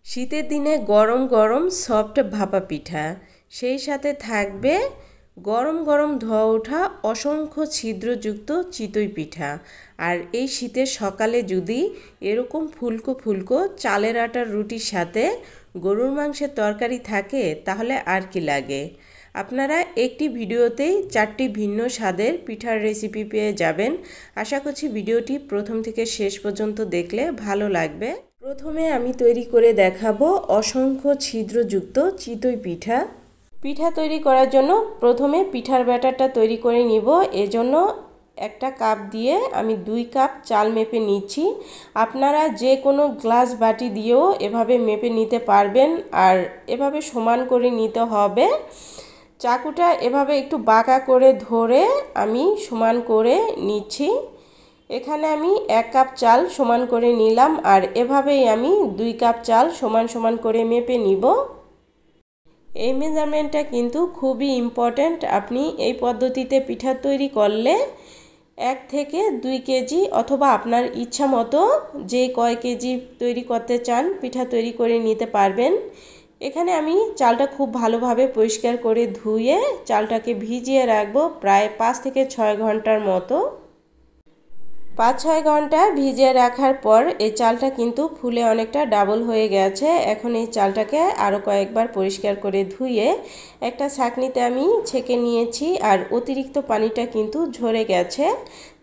শীতের দিনে গরম গরম সফট ভাপা পিঠা, সেই সাথে থাকবে গরম গরম ধোয়া ওঠা অসংখ্য ছিদ্রযুক্ত চিতই পিঠা। আর এই শীতের সকালে যদি এরকম ফুলকো ফুলকো চালের আটার রুটির সাথে গরুর মাংসের তরকারি থাকে তাহলে আর কি লাগে। আপনারা একটি ভিডিওতেই 4টি ভিন্ন স্বাদের পিঠার রেসিপি পেয়ে যাবেন। আশা করছি ভিডিওটি প্রথম থেকে শেষ পর্যন্ত দেখলে ভালো লাগবে। প্রথমে আমি তৈরি করে দেখাবো অসংখ্য ছিদ্রযুক্ত চিতই পিঠা। পিঠা তৈরি করার জন্য প্রথমে পিঠার ব্যাটারটা তৈরি করে নিব। এজন্য একটা কাপ দিয়ে আমি 2 কাপ চাল মেপে নিচ্ছি। আপনারা যে কোনো গ্লাস বাটি দিয়েও এভাবে মেপে নিতে পারবেন। আর এভাবে সমান করে নিতে হবে। চাকুটা এভাবে একটু বাঁকা করে ধরে আমি সমান করে নিচ্ছি। এখানে আমি 1 কাপ চাল সমান করে নিলাম। আর এভাবেই আমি 2 কাপ চাল সমান সমান করে মেপে নিব। এই মেজারমেন্টটা কিন্তু খুবই ইম্পর্ট্যান্ট। আপনি এই পদ্ধতিতে পিঠা তৈরি করলে 1 থেকে 2 কেজি অথবা আপনার ইচ্ছা মতো যে কয় কেজি তৈরি করতে চান পিঠা তৈরি করে নিতে পারবেন। এখানে আমি চালটা খুব ভালোভাবে পরিষ্কার করে ধুয়ে চালটাকে ভিজিয়ে রাখবো প্রায় 5 থেকে 6 ঘন্টার মতো। 5-6 ঘন্টা ভিজিয়ে রাখার পর এই চালটা কিন্তু ফুলে অনেকটা ডাবল হয়ে গেছে। এখন এই চালটাকে আরও কয়েকবার পরিষ্কার করে ধুয়ে একটা ছাঁকনিতে আমি ছেঁকে নিয়েছি। আর অতিরিক্ত পানিটা কিন্তু ঝরে গেছে,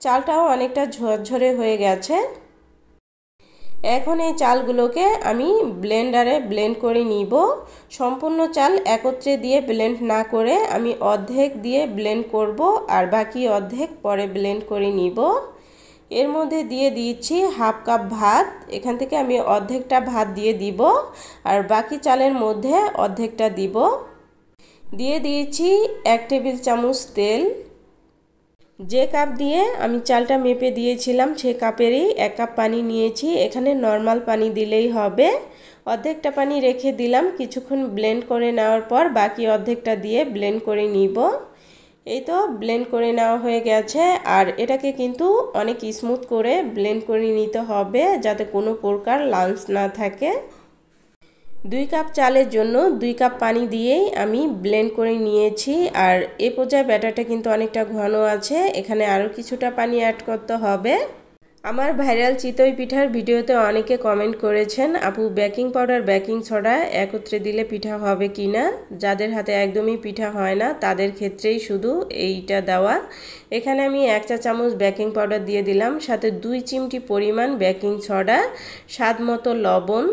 চালটাও অনেকটা ঝরঝরে হয়ে গেছে। এখন এই চালগুলোকে আমি ব্লেন্ডারে ব্লেন্ড করে নিব। সম্পূর্ণ চাল একত্রে দিয়ে ব্লেন্ড না করে আমি অর্ধেক দিয়ে ব্লেন্ড করব, আর বাকি অর্ধেক পরে ব্লেন্ড করে নিব। এর মধ্যে দিয়ে দিচ্ছি 1/2 কাপ ভাত। এখান থেকে আমি অর্ধেকটা ভাত দিয়ে দিব, আর বাকি চালের মধ্যে অর্ধেকটা দিব। দিয়ে দিয়েছি 1 টেবিল চামচ তেল। যে কাপ দিয়ে আমি চালটা মেপে দিয়েছিলাম সেই কাপেরই 1 কাপ পানি নিয়েছি। এখানে নর্মাল পানি দিলেই হবে। অর্ধেকটা পানি রেখে দিলাম। কিছুক্ষণ ব্লেন্ড করে নেওয়ার পর বাকি অর্ধেকটা দিয়ে ব্লেন্ড করে নিব। এই তো ব্লেন্ড করে নেওয়া হয়ে গেছে। আর এটাকে কিন্তু অনেক স্মুথ করে ব্লেন্ড করে নিতে হবে যাতে কোনো প্রকার লাম্পস না থাকে। 2 কাপ চালের জন্য 2 কাপ পানি দিয়েই আমি ব্লেন্ড করে নিয়েছি। আর এ পর্যায়ে ব্যাটারটা কিন্তু অনেকটা ঘন আছে, এখানে আরও কিছুটা পানি অ্যাড করতে হবে। আমার ভাইরাল চিতই পিঠার ভিডিওতে অনেকে কমেন্ট করেছেন, আপু বেকিং পাউডার বেকিং সোডা একত্রে দিলে পিঠা হবে কি না। যাদের হাতে একদমই পিঠা হয় না তাদের ক্ষেত্রেই শুধু এইটা দেওয়া। এখানে আমি 1 চা চামচ বেকিং পাউডার দিয়ে দিলাম, সাথে 2 চিমটি পরিমাণ বেকিং সোডা, স্বাদ মতো লবণ।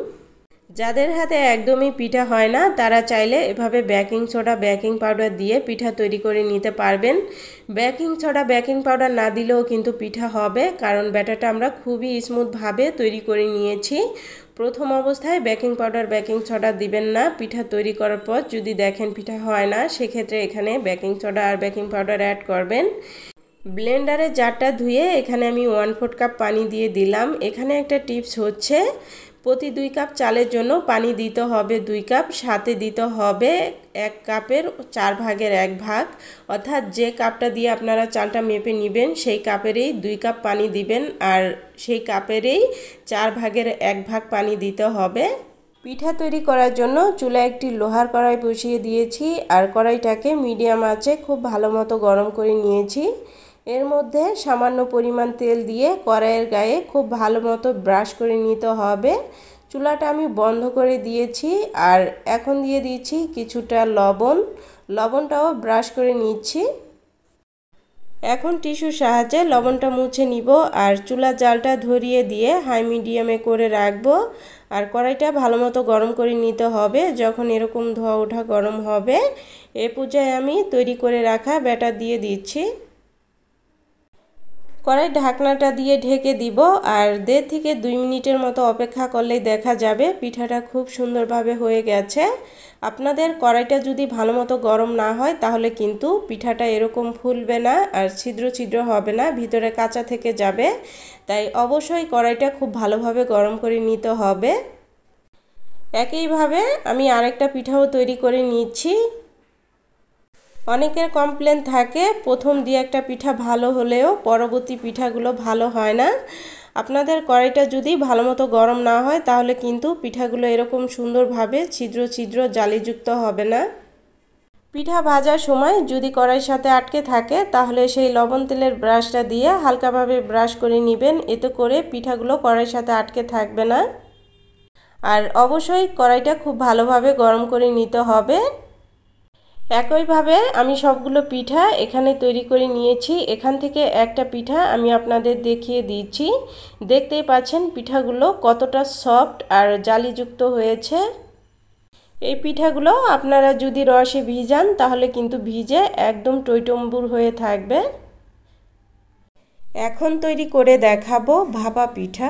যাদের হাতে একদমই পিঠা হয় না তারা চাইলে এভাবে বেকিং সোডা বেকিং পাউডার দিয়ে পিঠা তৈরি করে নিতে পারবেন। বেকিং সোডা বেকিং পাউডার না দিলেও কিন্তু পিঠা হবে, কারণ ব্যাটারটা আমরা খুবই স্মুথভাবে তৈরি করে নিয়েছি। প্রথম অবস্থায় বেকিং পাউডার বেকিং সোডা দিবেন না। পিঠা তৈরি করার পর যদি দেখেন পিঠা হয় না, সেক্ষেত্রে এখানে বেকিং সোডা আর বেকিং পাউডার অ্যাড করবেন। ব্লেন্ডারে জারটা ধুয়ে এখানে আমি 1/4 কাপ পানি দিয়ে দিলাম। এখানে একটা টিপস হচ্ছে, প্রতি 2 কাপ চালের জন্য পানি দিতে হবে 2 কাপ, সাথে দিতে হবে 1 কাপের 4 ভাগের 1 ভাগ। অর্থাৎ যে কাপটা দিয়ে আপনারা চালটা মেপে নেবেন সেই কাপেরই 2 কাপ পানি দিবেন, আর সেই কাপেরই 4 ভাগের 1 ভাগ পানি দিতে হবে। পিঠা তৈরি করার জন্য চুলায় একটি লোহার কড়াই বসিয়ে দিয়েছি, আর কড়াইটাকে মিডিয়াম আঁচে খুব ভালো মতো গরম করে নিয়েছি। এর মধ্যে সামান্য পরিমাণ তেল দিয়ে কড়াইয়ের গায়ে খুব ভালো মতো ব্রাশ করে নিতে হবে। চুলাটা আমি বন্ধ করে দিয়েছি। আর এখন দিয়ে দিচ্ছি কিছুটা লবণ। লবণটাও ব্রাশ করে নিচ্ছি। এখন টিস্যুর সাহায্যে লবণটা মুছে নিব, আর চুলার জালটা ধরিয়ে দিয়ে হাই মিডিয়ামে করে রাখবো। আর কড়াইটা ভালো মতো গরম করে নিতে হবে। যখন এরকম ধোয়া ওঠা গরম হবে, এ পর্যায়ে আমি তৈরি করে রাখা ব্যাটার দিয়ে দিচ্ছি। কড়াই ঢাকনাটা দিয়ে ঢেকে দিব, আর 1.5 থেকে 2 মিনিটের মতো অপেক্ষা করলেই দেখা যাবে পিঠাটা খুব সুন্দরভাবে হয়ে গেছে। আপনাদের কড়াইটা যদি ভালো মতো গরম না হয় তাহলে কিন্তু পিঠাটা এরকম ফুলবে না, আর ছিদ্র ছিদ্র হবে না, ভিতরে কাঁচা থেকে যাবে। তাই অবশ্যই কড়াইটা খুব ভালোভাবে গরম করে নিতে হবে। একইভাবে আমি আরেকটা পিঠাও তৈরি করে নিচ্ছি। অনেকের কমপ্লেন থাকে প্রথম দিয়ে একটা পিঠা ভালো হলেও পরবর্তী পিঠাগুলো ভালো হয় না। আপনাদের কড়াইটা যদি ভালো মতো গরম না হয় তাহলে কিন্তু পিঠাগুলো এরকম সুন্দরভাবে ছিদ্র ছিদ্র জালিযুক্ত হবে না। পিঠা ভাজার সময় যদি কড়াইয়ের সাথে আটকে থাকে তাহলে সেই লবণ তেলের ব্রাশটা দিয়ে হালকাভাবে ব্রাশ করে নেবেন, এতে করে পিঠাগুলো কড়াইয়ের সাথে আটকে থাকবে না। আর অবশ্যই কড়াইটা খুব ভালোভাবে গরম করে নিতে হবে। একইভাবে আমি সবগুলো পিঠা এখানে তৈরি করে নিয়েছি। এখান থেকে একটা পিঠা আমি আপনাদের দেখিয়ে দিচ্ছি। দেখতেই পাচ্ছেন পিঠাগুলো কতটা সফট আর জালিযুক্ত হয়েছে। এই পিঠাগুলো আপনারা যদি রসে ভিজান তাহলে কিন্তু ভিজে একদম টইটম্বুর হয়ে থাকবে। এখন তৈরি করে দেখাবো ভাপা পিঠা।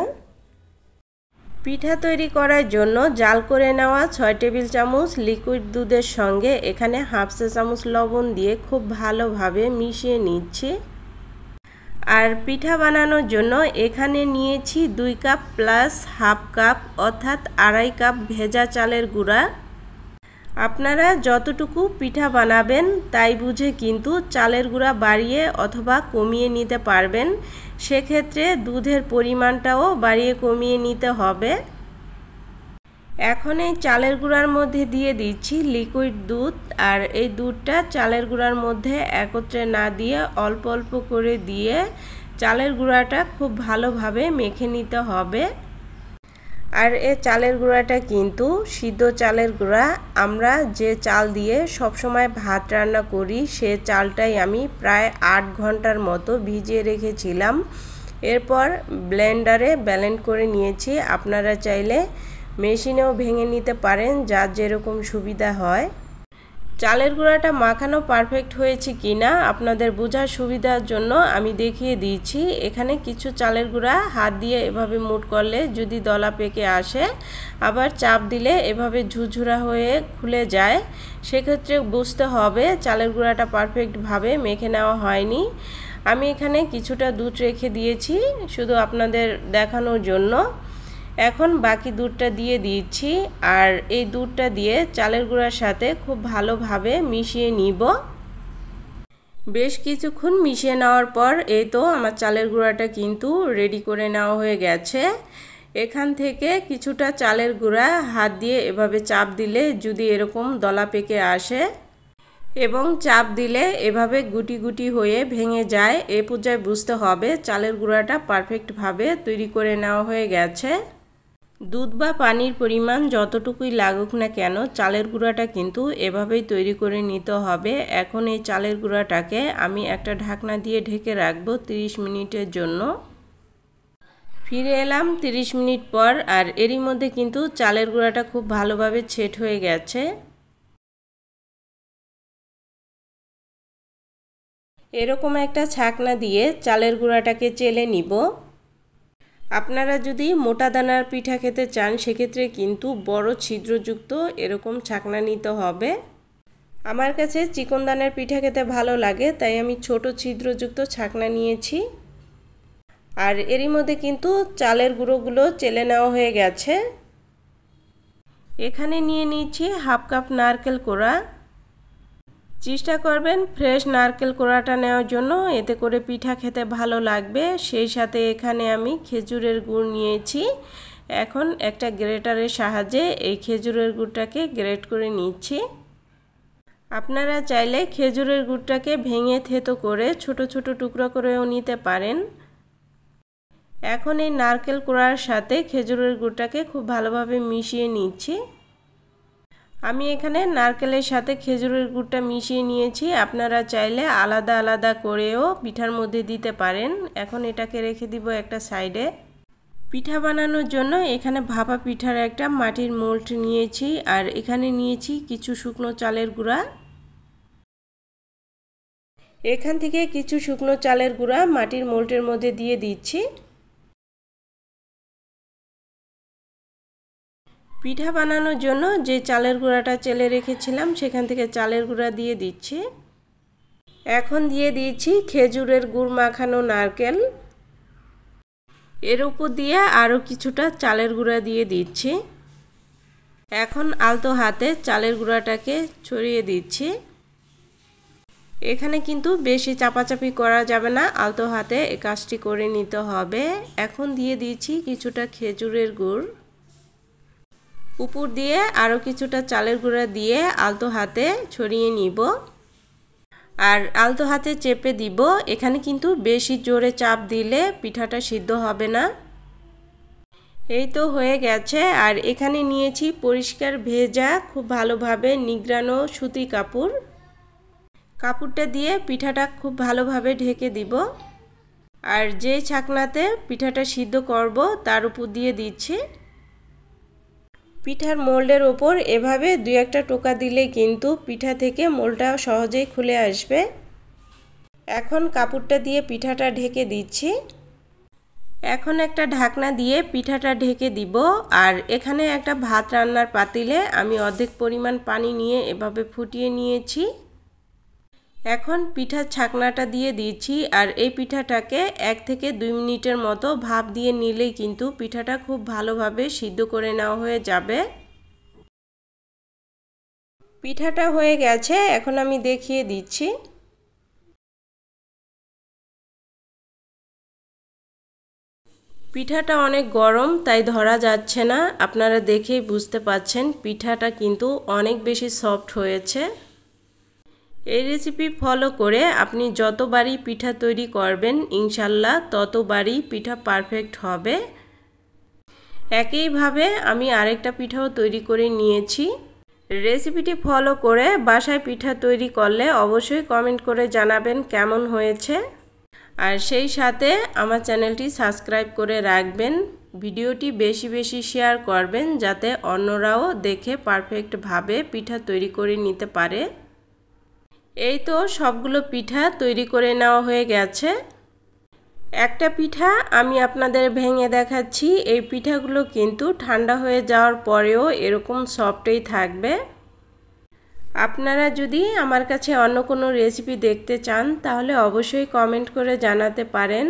পিঠা তৈরি করার জন্য জাল করে নেওয়া 6 টেবিল চামচ লিকুইড দুধের সঙ্গে এখানে হাফ চা চামচ লবণ দিয়ে খুব ভালোভাবে মিশিয়ে নিচ্ছি। আর পিঠা বানানোর জন্য এখানে নিয়েছি 2 কাপ প্লাস হাফ কাপ অর্থাৎ 2.5 কাপ ভেজা চালের গুঁড়া। আপনারা যতটুকু পিঠা বানাবেন তাই বুঝে কিন্তু চালের গুঁড়া বাড়িয়ে অথবা কমিয়ে নিতে পারবেন। সেক্ষেত্রে দুধের পরিমাণটাও বাড়িয়ে কমিয়ে নিতে হবে। এখন এই চালের গুঁড়ার মধ্যে দিয়ে দিচ্ছি লিকুইড দুধ। আর এই দুধটা চালের গুঁড়ার মধ্যে একত্রে না দিয়ে অল্প অল্প করে দিয়ে চালের গুঁড়াটা খুব ভালোভাবে মেখে নিতে হবে। আর এই চালের গুঁড়াটা কিন্তু সিদ্ধ চালের গুঁড়া। আমরা যে চাল দিয়ে সবসময় ভাত রান্না করি সে চালটাই আমি প্রায় 8 ঘন্টার মতো ভিজিয়ে রেখেছিলাম। এরপর ব্লেন্ডারে ব্লেন্ড করে নিয়েছি। আপনারা চাইলে মেশিনেও ভেঙে নিতে পারেন, যার যেরকম সুবিধা হয়। চালের গুঁড়াটা মাখানো পারফেক্ট হয়েছে কিনা আপনাদের বোঝার সুবিধার জন্য আমি দেখিয়ে দিয়েছি। এখানে কিছু চালের গুঁড়া হাত দিয়ে এভাবে মুট করলে যদি দলা পেকে আসে, আবার চাপ দিলে এভাবে ঝুরঝুরা হয়ে খুলে যায়, সেক্ষেত্রে বুঝতে হবে চালের গুঁড়াটা পারফেক্টভাবে মেখে নেওয়া হয়নি। আমি এখানে কিছুটা দুধ রেখে দিয়েছি শুধু আপনাদের দেখানোর জন্য। এখন বাকি দুধটা দিয়ে দিচ্ছি। আর এই দুধটা দিয়ে চালের গুঁড়ার সাথে খুব ভালোভাবে মিশিয়ে নিব। বেশ কিছুক্ষণ মিশিয়ে নেওয়ার পর এই তো আমার চালের গুঁড়াটা কিন্তু রেডি করে নেওয়া হয়ে গেছে। এখান থেকে কিছুটা চালের গুঁড়া হাত দিয়ে এভাবে চাপ দিলে যদি এরকম দলা পেকে আসে এবং চাপ দিলে এভাবে গুটি গুটি হয়ে ভেঙে যায়, এ পর্যায়ে বুঝতে হবে চালের গুঁড়াটা পারফেক্টভাবে তৈরি করে নেওয়া হয়ে গেছে। দুধ বা পানির পরিমাণ যতটুকুই লাগুক না কেন চালের গুঁড়াটা কিন্তু এভাবেই তৈরি করে নিতে হবে। এখন এই চালের গুঁড়াটাকে আমি একটা ঢাকনা দিয়ে ঢেকে রাখবো 30 মিনিটের জন্য। ফিরে এলাম 30 মিনিট পর। আর এরই মধ্যে কিন্তু চালের গুঁড়াটা খুব ভালোভাবে সেট হয়ে গেছে। এরকম একটা ছাকনা দিয়ে চালের গুঁড়াটাকে চেলে নিব। আপনারা যদি মোটা দানার পিঠা খেতে চান সেক্ষেত্রে কিন্তু বড় ছিদ্রযুক্ত এরকম ছাকনা নিতে হবে। আমার কাছে চিকন দানার পিঠা খেতে ভালো লাগে তাই আমি ছোট ছিদ্রযুক্ত ছাকনা নিয়েছি। আর এরই মধ্যে কিন্তু চালের গুঁড়োগুলো চেলে নেওয়া হয়ে গেছে। এখানে নিয়ে নিচ্ছি হাফ কাপ নারকেল কোড়া। চেষ্টা করবেন ফ্রেশ নারকেল কোড়াটা নেওয়ার জন্য, এতে করে পিঠা খেতে ভালো লাগবে। সেই সাথে এখানে আমি খেজুরের গুড় নিয়েছি। এখন একটা গ্রেটারের সাহায্যে এই খেজুরের গুড়টাকে গ্রেট করে নিচ্ছি। আপনারা চাইলে খেজুরের গুড়টাকে ভেঙে থেতো করে ছোট ছোট টুকরো করেও নিতে পারেন। এখন এই নারকেল কোড়ার সাথে খেজুরের গুড়টাকে খুব ভালোভাবে মিশিয়ে নিচ্ছি। আমি এখানে নারকেলের সাথে খেজুরের গুড়টা মিশিয়ে নিয়েছি। আপনারা চাইলে আলাদা আলাদা করেও পিঠার মধ্যে দিতে পারেন। এখন এটাকে রেখে দিব একটা সাইডে। পিঠা বানানোর জন্য এখানে ভাপা পিঠার একটা মাটির মোল্ড নিয়েছি। আর এখানে নিয়েছি কিছু শুকনো চালের গুঁড়া। এখান থেকে কিছু শুকনো চালের গুঁড়া মাটির মোল্ডের মধ্যে দিয়ে দিচ্ছি। পিঠা বানানোর জন্য যে চালের গুঁড়াটা চেলে রেখেছিলাম সেখান থেকে চালের গুঁড়া দিয়ে দিচ্ছি। এখন দিয়ে দিচ্ছি খেজুরের গুড় মাখানো নারকেল। এর উপর দিয়ে আরও কিছুটা চালের গুঁড়া দিয়ে দিচ্ছি। এখন আলতো হাতে চালের গুঁড়াটাকে ছড়িয়ে দিচ্ছি। এখানে কিন্তু বেশি চাপাচাপি করা যাবে না, আলতো হাতে এই কাজটি করে নিতে হবে। এখন দিয়ে দিয়েছি কিছুটা খেজুরের গুড়, উপর দিয়ে আরও কিছুটা চালের গুঁড়া দিয়ে আলতো হাতে ছড়িয়ে নিব আর আলতো হাতে চেপে দিব। এখানে কিন্তু বেশি জোরে চাপ দিলে পিঠাটা সিদ্ধ হবে না। এই তো হয়ে গেছে। আর এখানে নিয়েছি পরিষ্কার ভেজা খুব ভালোভাবে নিংড়ানো সুতি কাপড়। কাপড়টা দিয়ে পিঠাটা খুব ভালোভাবে ঢেকে দিব আর যে ছাকনাতে পিঠাটা সিদ্ধ করব তার উপর দিয়ে দিচ্ছি। পিঠার মোল্ডের ওপর এভাবে দুই একটা টোকা দিলে কিন্তু পিঠা থেকে মোল্ডটা সহজেই খুলে আসবে। এখন কাপড়টা দিয়ে পিঠাটা ঢেকে দিচ্ছি। এখন একটা ঢাকনা দিয়ে পিঠাটা ঢেকে দিব। আর এখানে একটা ভাত রান্নার পাতিলে আমি অর্ধেক পরিমাণ পানি নিয়ে এভাবে ফুটিয়ে নিয়েছি। এখন পিঠার ছাকনাটা দিয়ে দিচ্ছি আর এই পিঠাটাকে 1 থেকে 2 মিনিটের মতো ভাপ দিয়ে নিলেই কিন্তু পিঠাটা খুব ভালোভাবে সিদ্ধ করে নেওয়া হয়ে যাবে। পিঠাটা হয়ে গেছে, এখন আমি দেখিয়ে দিচ্ছি। পিঠাটা অনেক গরম তাই ধরা যাচ্ছে না, আপনারা দেখেই বুঝতে পাচ্ছেন পিঠাটা কিন্তু অনেক বেশি সফট হয়েছে। এই রেসিপি ফলো করে আপনি যতবারই পিঠা তৈরি করবেন ইনশাল্লাহ ততবারই পিঠা পারফেক্ট হবে। একইভাবে আমি আরেকটা পিঠাও তৈরি করে নিয়েছি। রেসিপিটি ফলো করে বাসায় পিঠা তৈরি করলে অবশ্যই কমেন্ট করে জানাবেন কেমন হয়েছে। আর সেই সাথে আমার চ্যানেলটি সাবস্ক্রাইব করে রাখবেন। ভিডিওটি বেশি বেশি শেয়ার করবেন যাতে অন্যরাও দেখে পারফেক্টভাবে পিঠা তৈরি করে নিতে পারে। এই তো সবগুলো পিঠা তৈরি করে নেওয়া হয়ে গেছে। একটা পিঠা আমি আপনাদের ভেঙে দেখাচ্ছি। এই পিঠাগুলো কিন্তু ঠান্ডা হয়ে যাওয়ার পরেও এরকম সফটই থাকবে। আপনারা যদি আমার কাছে অন্য কোনো রেসিপি দেখতে চান তাহলে অবশ্যই কমেন্ট করে জানাতে পারেন।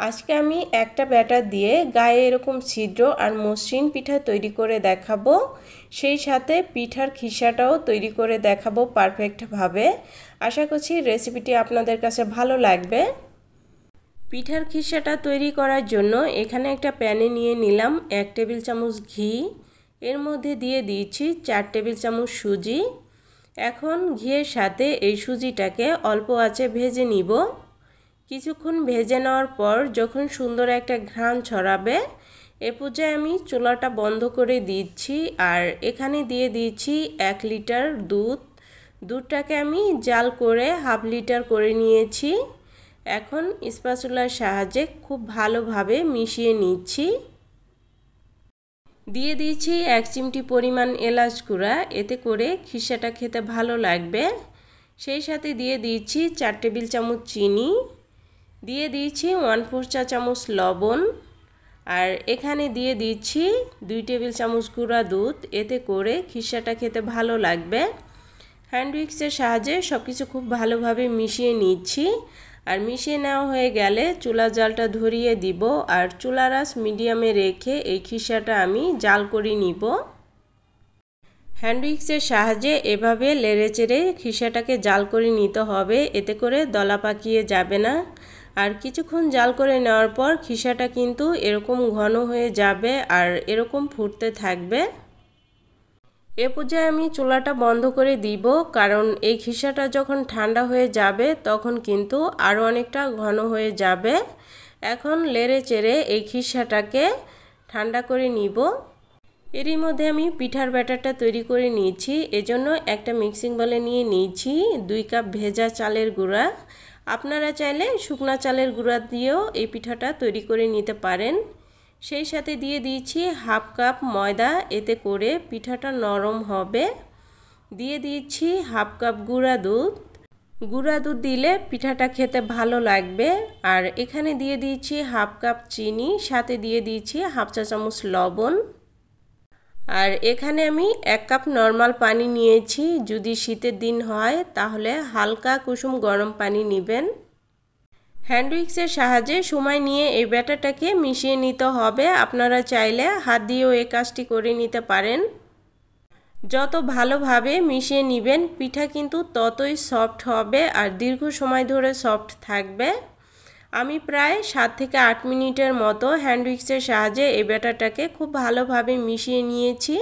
আজকে আমি একটা ব্যাটার দিয়ে গায়ে এরকম ছিদ্র আর মসৃণ পিঠা তৈরি করে দেখাবো। সেই সাথে পিঠার খিসাটাও তৈরি করে দেখাবো পারফেক্টভাবে। আশা করছি রেসিপিটি আপনাদের কাছে ভালো লাগবে। পিঠার খিসাটা তৈরি করার জন্য এখানে একটা প্যানে নিয়ে নিলাম 1 টেবিল চামচ ঘি। এর মধ্যে দিয়ে দিয়েছি 4 টেবিল চামচ সুজি। এখন ঘিয়ের সাথে এই সুজিটাকে অল্প আঁচে ভেজে নিব। কিছুক্ষণ ভেজে নেওয়ার পর যখন সুন্দর একটা ঘ্রাণ ছড়াবে এ পর্যায়ে আমি চুলাটা বন্ধ করে দিচ্ছি। আর এখানে দিয়ে দিয়েছি 1 লিটার দুধ। দুধটাকে আমি জাল করে হাফ লিটার করে নিয়েছি। এখন স্প্যাচুলার সাহায্যে খুব ভালোভাবে মিশিয়ে নিচ্ছি। দিয়ে দিয়েছি 1 চিমটি পরিমাণ এলাচ গুঁড়া, এতে করে খিসাটা খেতে ভালো লাগবে। সেই সাথে দিয়ে দিয়েছি 4 টেবিল চামচ চিনি, দিয়ে দিয়েছি 1/4 চা চামচ লবণ আর এখানে দিয়ে দিচ্ছি 2 টেবিল চামচ গুঁড়া দুধ, এতে করে খিসাটা খেতে ভালো লাগবে। হ্যান্ড উইক্সের সাহায্যে সব কিছু খুব ভালোভাবে মিশিয়ে নিচ্ছি। আর মিশিয়ে নেওয়া হয়ে গেলে চুলা জালটা ধরিয়ে দিব আর চুলার আঁচ মিডিয়ামে রেখে এই খিসাটা আমি জাল করে নিব। হ্যান্ড উইক্সের সাহায্যে এভাবে নেড়েচেড়ে খিসাটাকে জাল করে নিতে হবে, এতে করে দলা পাকিয়ে যাবে না। আর কিছুক্ষণ জাল করে নেওয়ার পর খিসাটা কিন্তু এরকম ঘন হয়ে যাবে আর এরকম ফুটতে থাকবে। এ পর্যায়ে আমি চুলাটা বন্ধ করে দিব, কারণ এই খিসাটা যখন ঠান্ডা হয়ে যাবে তখন কিন্তু আরও অনেকটা ঘন হয়ে যাবে। এখন নেড়ে চেড়ে এই খিসাটাকে ঠান্ডা করে নিব। এরই মধ্যে আমি পিঠার ব্যাটারটা তৈরি করে নিয়েছি। এজন্য একটা মিক্সিং বলে নিয়ে নিয়েছি 2 কাপ ভেজা চালের গুঁড়া। আপনারা চাইলে শুকনা চালের গুঁড়া দিয়েও এই পিঠাটা তৈরি করে নিতে পারেন। সেই সাথে দিয়ে দিয়েছি হাফ কাপ ময়দা, এতে করে পিঠাটা নরম হবে। দিয়ে দিয়েছি হাফ কাপ গুঁড়া দুধ। গুঁড়া দুধ দিলে পিঠাটা খেতে ভালো লাগবে। আর এখানে দিয়ে দিয়েছি হাফ কাপ চিনি, সাথে দিয়ে দিয়েছি হাফ চা চামচ লবণ। আর এখানে আমি 1 কাপ নর্মাল পানি নিয়েছি। যদি শীতের দিন হয় তাহলে হালকা কুসুম গরম পানি নেবেন। হ্যান্ড উইক্সের সাহায্যে সময় নিয়ে এই ব্যাটারটাকে মিশিয়ে নিতে হবে। আপনারা চাইলে হাত দিয়েও এই কাজটি করে নিতে পারেন। যত ভালোভাবে মিশিয়ে নেবেন পিঠা কিন্তু ততই সফট হবে আর দীর্ঘ সময় ধরে সফট থাকবে। আমি প্রায় 7 থেকে 8 মিনিটের মতো হ্যান্ড উইক্সের সাহায্যে এই ব্যাটারটাকে খুব ভালোভাবে মিশিয়ে নিয়েছি।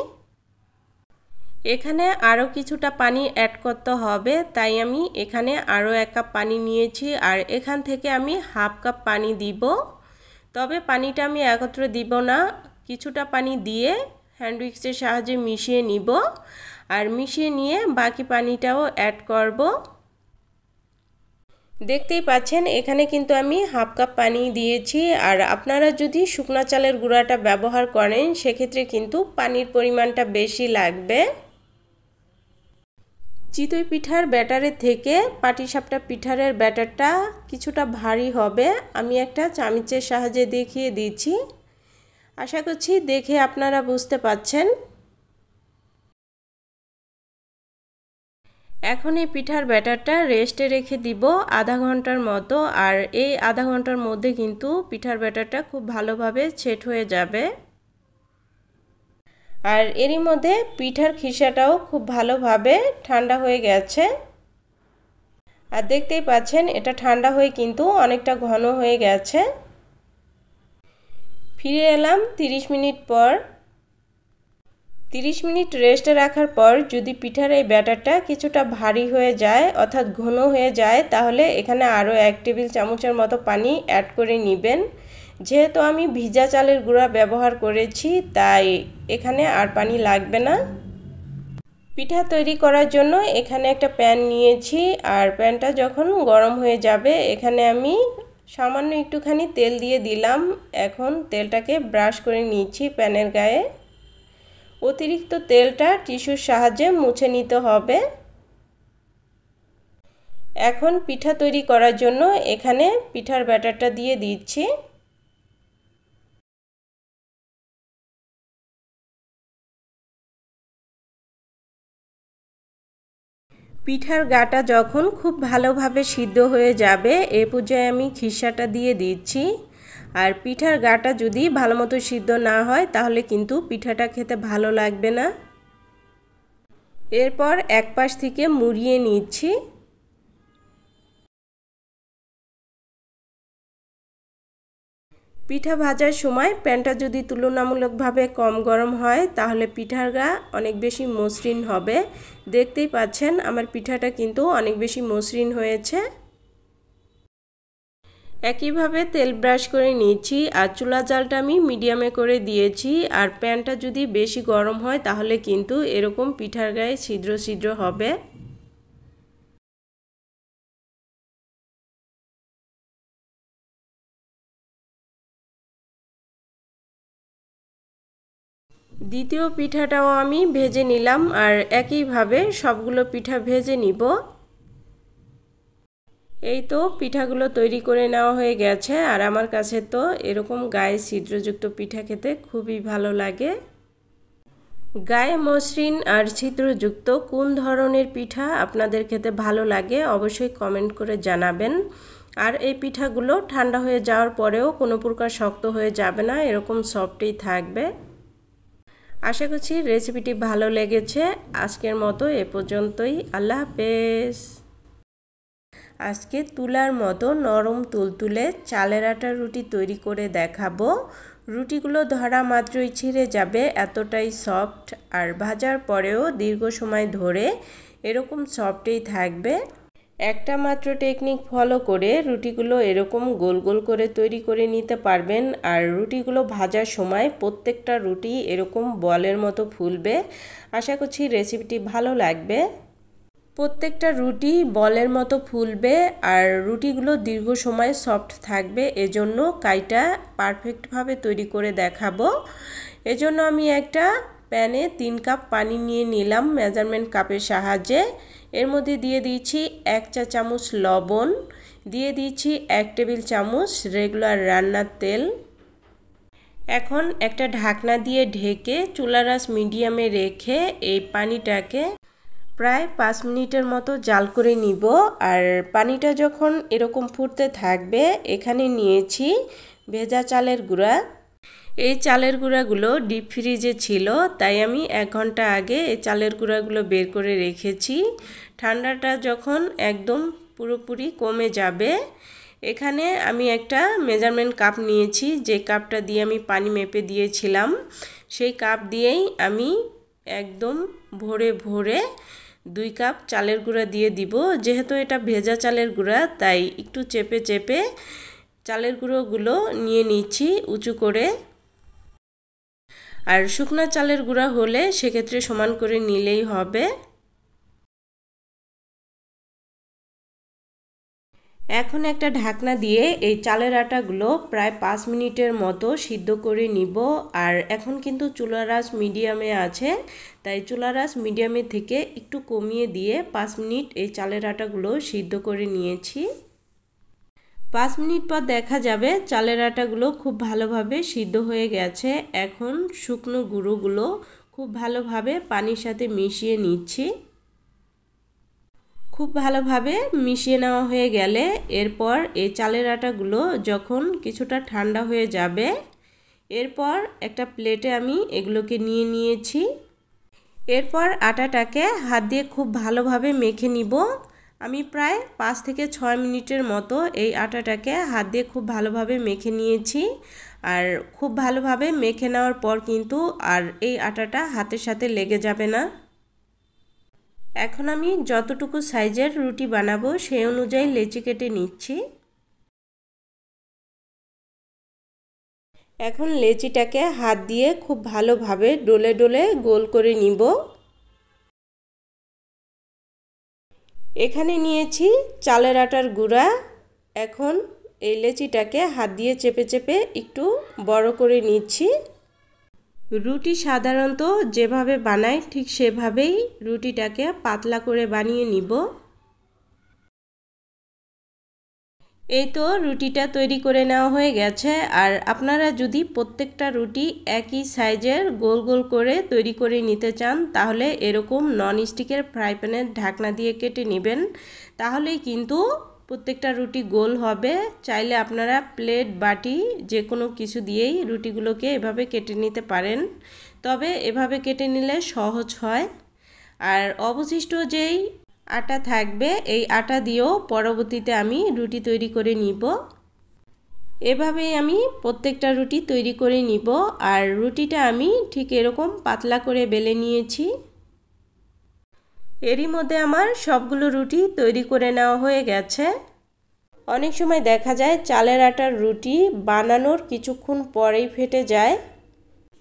এখানে আরও কিছুটা পানি অ্যাড করতে হবে, তাই আমি এখানে আরও 1 কাপ পানি নিয়েছি আর এখান থেকে আমি হাফ কাপ পানি দিব। তবে পানিটা আমি একত্রে দিব না, কিছুটা পানি দিয়ে হ্যান্ড উইক্সের সাহায্যে মিশিয়ে নিব আর মিশিয়ে নিয়ে বাকি পানিটাও অ্যাড করব। দেখতেই পাচ্ছেন এখানে কিন্তু আমি হাফ কাপ পানি দিয়েছি আর আপনারা যদি শুকনো চালের গুঁড়াটা ব্যবহার করেন সেক্ষেত্রে কিন্তু পানির পরিমাণটা বেশি লাগবে। চিতই পিঠার ব্যাটারের থেকে পাটিসাপটা পিঠার ব্যাটারটা কিছুটা ভারী হবে। আমি একটা চামচের সাহায্যে দেখিয়ে দিচ্ছি, আশা করছি দেখে আপনারা বুঝতে পাচ্ছেন। এখন এই পিঠার ব্যাটারটা রেস্টে রেখে দিব আধা ঘন্টার মতো আর এই আধা ঘন্টার মধ্যে কিন্তু পিঠার ব্যাটারটা খুব ভালোভাবে সেট হয়ে যাবে। আর এরই মধ্যে পিঠার খিসাটাও খুব ভালোভাবে ঠান্ডা হয়ে গেছে আর দেখতেই পাচ্ছেন এটা ঠান্ডা হয়ে কিন্তু অনেকটা ঘন হয়ে গেছে। ফিরে এলাম 30 মিনিট পর। 30 মিনিট রেস্টে রাখার পর যদি পিঠার এই ব্যাটারটা কিছুটা ভারী হয়ে যায় অর্থাৎ ঘন হয়ে যায় তাহলে এখানে আরও 1 টেবিল চামচের মতো পানি অ্যাড করে নেবেন। যেহেতু আমি ভিজা চালের গুঁড়া ব্যবহার করেছি তাই এখানে আর পানি লাগবে না। পিঠা তৈরি করার জন্য এখানে একটা প্যান নিয়েছি আর প্যানটা যখন গরম হয়ে যাবে এখানে আমি সামান্য একটুখানি তেল দিয়ে দিলাম। এখন তেলটাকে ব্রাশ করে নিচ্ছি প্যানের গায়ে। অতিরিক্ত তেলটা টিস্যুর সাহায্যে মুছে নিতে হবে। এখন পিঠা তৈরি করার জন্য এখানে পিঠার ব্যাটারটা দিয়ে দিচ্ছি। পিঠার গাটা যখন খুব ভালোভাবে সিদ্ধ হয়ে যাবে এ পর্যায়ে আমি খিসাটা দিয়ে দিচ্ছি। আর পিঠার গাটা যদি ভালো মতো সিদ্ধ না হয় তাহলে কিন্তু পিঠাটা খেতে ভালো লাগবে না। এরপর এক পাশ থেকে মুড়িয়ে নিচ্ছি। পিঠা ভাজার সময় প্যানটা যদি তুলনামূলকভাবে কম গরম হয় তাহলে পিঠার গা অনেক বেশি মসৃণ হবে। দেখতেই পাচ্ছেন আমার পিঠাটা কিন্তু অনেক বেশি মসৃণ হয়েছে। একইভাবে তেল ব্রাশ করে নিয়েছি আর চুলা জালটা আমি মিডিয়ামে করে দিয়েছি। আর প্যানটা যদি বেশি গরম হয় তাহলে কিন্তু এরকম পিঠার গায়ে ছিদ্র ছিদ্র হবে। দ্বিতীয় পিঠাটাও আমি ভেজে নিলাম আর একইভাবে সবগুলো পিঠা ভেজে নিব। এই তো পিঠাগুলো তৈরি করে নেওয়া হয়ে গেছে আর আমার কাছে তো এরকম গায়ে ছিদ্রযুক্ত পিঠা খেতে খুবই ভালো লাগে। গায়ে মসৃণ আর ছিদ্রযুক্ত কোন ধরনের পিঠা আপনাদের খেতে ভালো লাগে অবশ্যই কমেন্ট করে জানাবেন। আর এই পিঠাগুলো ঠান্ডা হয়ে যাওয়ার পরেও কোনো প্রকার শক্ত হয়ে যাবে না, এরকম সফটই থাকবে। আশা করছি রেসিপিটি ভালো লেগেছে। আজকের মতো এ পর্যন্তই। আল্লাহ হাফেজ। আজকে তুলার মতো নরম তুলতুলে চালের আটার রুটি তৈরি করে দেখাবো। রুটিগুলো ধরা মাত্রই ছিঁড়ে যাবে, এতটাই সফট আর ভাজার পরেও দীর্ঘ সময় ধরে এরকম সফটই থাকবে। একটা মাত্র টেকনিক ফলো করে রুটিগুলো এরকম গোল গোল করে তৈরি করে নিতে পারবেন। আর রুটিগুলো ভাজার সময় প্রত্যেকটা রুটি এরকম বলের মতো ফুলবে। আশা করছি রেসিপিটি ভালো লাগবে। প্রত্যেকটা রুটি বলের মতো ফুলবে আর রুটিগুলো দীর্ঘ সময় সফট থাকবে, এজন্য কাইটা পারফেক্টভাবে তৈরি করে দেখাবো। এজন্য আমি একটা প্যানে 3 কাপ পানি নিয়ে নিলাম মেজারমেন্ট কাপের সাহায্যে। এর মধ্যে দিয়ে দিচ্ছি 1 চা চামচ লবণ, দিয়ে দিচ্ছি 1 টেবিল চামচ রেগুলার রান্নার তেল। এখন একটা ঢাকনা দিয়ে ঢেকে চুলার আঁচ মিডিয়ামে রেখে এই পানিটাকে প্রায় 5 মিনিটের মতো জাল করে নিব। আর পানিটা যখন এরকম ফুটতে থাকবে এখানে নিয়েছি ভেজা চালের গুঁড়া। এই চালের গুঁড়াগুলো ডিপ ফ্রিজে ছিল, তাই আমি 1 ঘন্টা আগে এই চালের গুঁড়াগুলো বের করে রেখেছি। ঠান্ডাটা যখন একদম পুরোপুরি কমে যাবে, এখানে আমি একটা মেজারমেন্ট কাপ নিয়েছি, যে কাপটা দিয়ে আমি পানি মেপে দিয়েছিলাম। সেই কাপ দিয়েই আমি একদম ভরে ভরে 2 কাপ চালের গুঁড়া দিয়ে দিব। যেহেতু এটা ভেজা চালের গুঁড়া, তাই একটু চেপে চেপে চালের গুঁড়োগুলো নিয়ে নিচ্ছি উঁচু করে। আর শুকনা চালের গুঁড়া হলে সেক্ষেত্রে সমান করে নিলেই হবে। এখন একটা ঢাকনা দিয়ে এই চালের আটাগুলো প্রায় 5 মিনিটের মতো সিদ্ধ করে নিব। আর এখন কিন্তু চুলার আঁচ মিডিয়ামে আছে, তাই চুলার আঁচ মিডিয়ামে থেকে একটু কমিয়ে দিয়ে 5 মিনিট এই চালের আটাগুলো সিদ্ধ করে নিয়েছি। 5 মিনিট পর দেখা যাবে চালের আটাগুলো খুব ভালোভাবে সিদ্ধ হয়ে গেছে। এখন শুকনো গুঁড়োগুলো খুব ভালোভাবে পানির সাথে মিশিয়ে নিচ্ছি। খুব ভালোভাবে মিশিয়ে নেওয়া হয়ে গেলে এরপর এই চালের আটাগুলো যখন কিছুটা ঠান্ডা হয়ে যাবে, এরপর একটা প্লেটে আমি এগুলোকে নিয়ে নিয়েছি। এরপর আটাটাকে হাত দিয়ে খুব ভালোভাবে মেখে নিব। আমি প্রায় 5 থেকে 6 মিনিটের মতো এই আটাটাকে হাত দিয়ে খুব ভালোভাবে মেখে নিয়েছি। আর খুব ভালোভাবে মেখে নেওয়ার পর কিন্তু আর এই আটাটা হাতের সাথে লেগে যাবে না। এখন আমি যতটুকু সাইজের রুটি বানাবো সেই অনুযায়ী লেচি কেটে নিচ্ছি। এখন লেচিটাকে হাত দিয়ে খুব ভালোভাবে ডলে ডলে গোল করে নিব। এখানে নিয়েছি চালের আটার গুঁড়া। এখন এই লেচিটাকে হাত দিয়ে চেপে চেপে একটু বড় করে নিচ্ছি। রুটি সাধারণত যেভাবে বানাই ঠিক সেভাবেই রুটিটাকে পাতলা করে বানিয়ে নিব। এই তো রুটিটা তৈরি করে নেওয়া হয়ে গেছে। আর আপনারা যদি প্রত্যেকটা রুটি একই সাইজের গোল গোল করে তৈরি করে নিতে চান, তাহলে এরকম ননস্টিকের ফ্রাই প্যানের ঢাকনা দিয়ে কেটে নেবেন, তাহলেই কিন্তু প্রত্যেকটা রুটি গোল হবে। চাইলে আপনারা প্লেট বাটি যে কোনো কিছু দিয়েই রুটিগুলোকে এভাবে কেটে নিতে পারেন, তবে এভাবে কেটে নিলে সহজ হয়। আর অবশিষ্ট যেই আটা থাকবে এই আটা দিয়েও পরবর্তীতে আমি রুটি তৈরি করে নিব। এভাবেই আমি প্রত্যেকটা রুটি তৈরি করে নিব। আর রুটিটা আমি ঠিক এরকম পাতলা করে বেলে নিয়েছি। এরই মধ্যে আমার সবগুলো রুটি তৈরি করে নেওয়া হয়ে গেছে। অনেক সময় দেখা যায় চালের আটার রুটি বানানোর কিছুক্ষণ পরেই ফেটে যায়।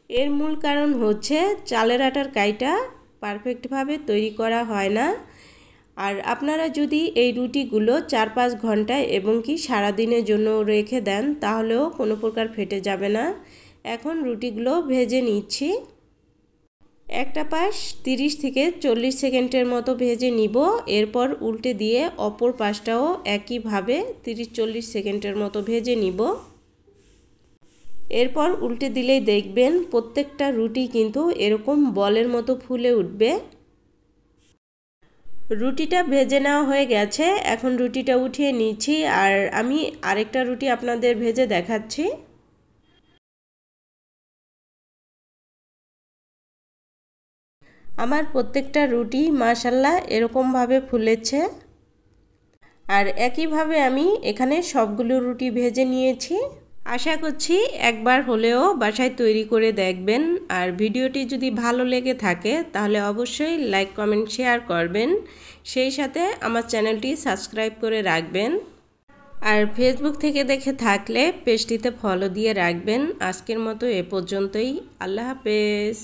এর মূল কারণ হচ্ছে চালের আটার কাইটা পারফেক্টভাবে তৈরি করা হয় না। আর আপনারা যদি এই রুটিগুলো 4-5 ঘন্টায় এবং কি সারাদিনের জন্য রেখে দেন, তাহলেও কোনো প্রকার ফেটে যাবে না। এখন রুটিগুলো ভেজে নিচ্ছি। একটা পাশ 30 থেকে 40 সেকেন্ডের মতো ভেজে নিব। এরপর উল্টে দিয়ে অপর পাশটাও একইভাবে 30-40 সেকেন্ডের মতো ভেজে নিব। এরপর উল্টে দিলেই দেখবেন প্রত্যেকটা রুটি কিন্তু এরকম বলের মতো ফুলে উঠবে। রুটিটা ভেজে নেওয়া হয়ে গেছে। এখন রুটিটা উঠিয়ে নিচ্ছি। আর আমি আরেকটা রুটি আপনাদের ভেজে দেখাচ্ছি। আমার প্রত্যেকটা রুটি মাশাআল্লাহ এরকমভাবে ফুলেছে। আর একইভাবে আমি এখানে সবগুলো রুটি ভেজে নিয়েছি। আশা করছি একবার হলেও বাসায় তৈরি করে দেখবেন। আর ভিডিওটি যদি ভালো লেগে থাকে তাহলে অবশ্যই লাইক, কমেন্ট, শেয়ার করবেন। সেই সাথে আমার চ্যানেলটি সাবস্ক্রাইব করে রাখবেন। আর ফেসবুক থেকে দেখে থাকলে পেজটিতে ফলো দিয়ে রাখবেন। আজকের মতো এ পর্যন্তই। আল্লাহ হাফেজ।